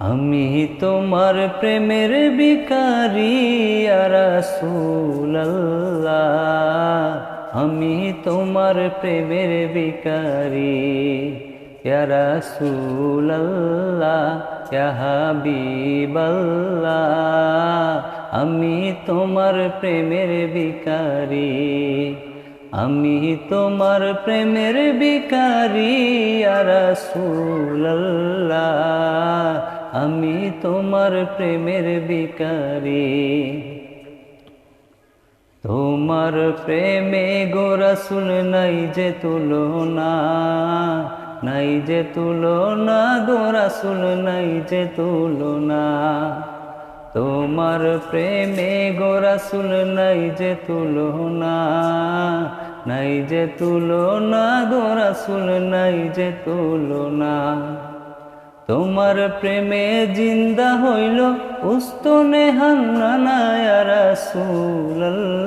আমি তোমার প্রেমের ভিখারি ইয়া রাসূলুল্লাহ, আমি তোমার প্রেমের ভিখারি ইয়া রাসূলুল্লাহ, ইয়া হাবিবাল্লাহ, আমি তোমার প্রেমের ভিখারি, আমি তোমার প্রেমের ভিখারি ইয়া রাসূলুল্লাহ, আমি তোমার প্রেমের ভিখারি। তোমার প্রেমে গো রাসূল নাই যে তুলনা, নাই যে তুলনা গো রাসূল নাই যে তুলনা। তোমার প্রেমে গো রাসূল নাই যে তুলনা, নাই যে তুলনা গো রাসূল নাই যে তুলনা। তোমার প্রেমে জিন্দা হইল উস্তনে হান্নানা ইয়া রাসূলুল্লাহ,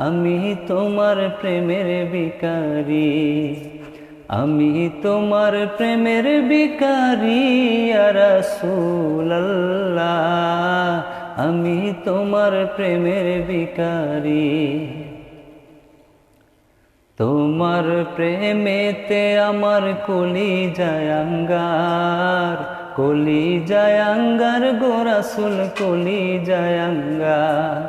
আমি তোমার প্রেমের ভিখারি, আমি তোমার প্রেমের ভিখারি ইয়া রাসূলুল্লাহ, আমি তোমার প্রেমের ভিখারি। তোমার প্রেমেতে আমার কলিজায় আঙ্গার, কলিজায় আঙ্গার গো রাসূল কলিজায় আঙ্গার।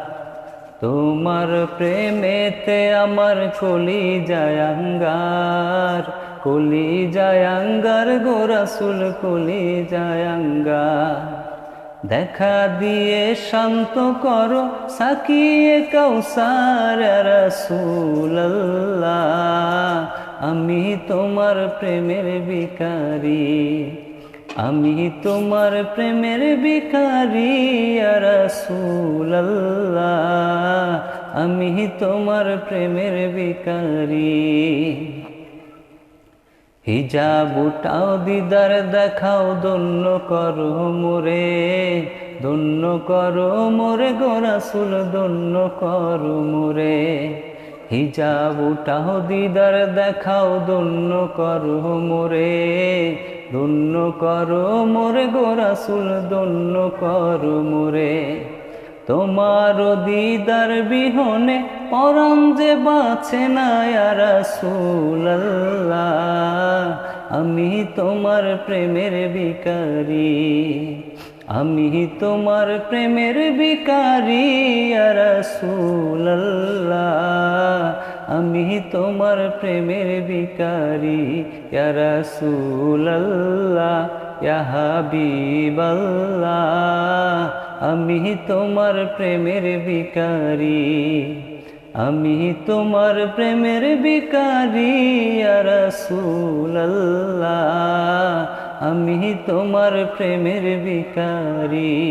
তোমার প্রেমেতে আমার কলিজায় আঙ্গার, কলিজায় আঙ্গার গো রাসূল কলিজায় আঙ্গার। দেখা দিয়ে শান্ত করো সাকিয়ে কাউসার ইয়া রাসূলুল্লাহ, আমি তোমার প্রেমের ভিখারি, আমি তোমার প্রেমের ভিখারি ইয়া রাসূলুল্লাহ, আমি তোমার প্রেমের ভিখারি। হিজাব উঠাও দিদার দেখাও ধন্য করো মোরে, ধন্য করো মোরে গো রাসূল ধন্য করো মোরে। হিজাব উঠাও দিদার দেখাও ধন্য করো মোরে, ধন্য করো মোরে গো রাসূল ধন্য করো মোরে। তোমার দিদার বিহনে পরাণ যে বাঁচে না ইয়া রাসূলুল্লাহ, আমি তোমার প্রেমের ভিখারি, আমি তোমার প্রেমের ভিখারি ইয়া রাসূলুল্লাহ, আমি তোমার প্রেমের ভিখারি ইয়া রাসূলুল্লাহ, ইয়া হাবিবাল্লাহ, আমি তোমার প্রেমের ভিখারি, আমি তোমার প্রেমের ভিখারি ইয়া রাসূলুল্লাহ, আমি তোমার প্রেমের ভিখারি।